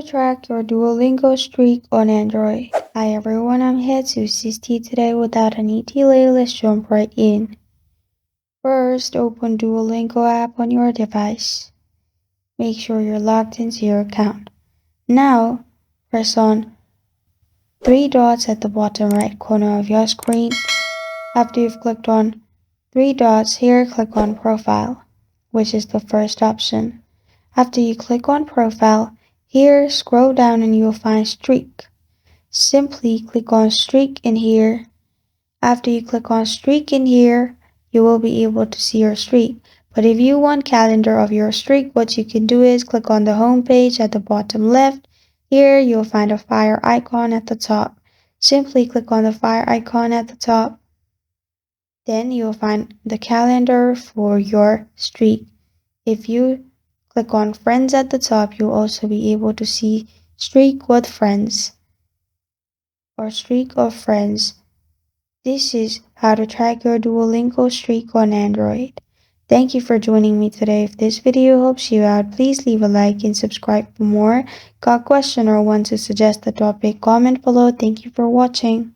to track your Duolingo streak on Android. Hi everyone, I'm here to assist you today. Without any delay, let's jump right in. First, open Duolingo app on your device. Make sure you're logged into your account. Now, press on three dots at the bottom right corner of your screen. After you've clicked on three dots here, click on Profile, which is the first option. After you click on Profile, here scroll down and you'll find Streak. Simply click on Streak in here. After you click on Streak in here, you will be able to see your streak. But if you want calendar of your streak, what you can do is click on the home page at the bottom left. Here you'll find a fire icon at the top. Simply click on the fire icon at the top. Then you'll find the calendar for your streak. If you click on friends at the top, you'll also be able to see streak with friends or streak of friends. This is how to track your Duolingo streak on Android. Thank you for joining me today. If this video helps you out, please leave a like and subscribe for more. Got a question or want to suggest a topic? Comment below. Thank you for watching.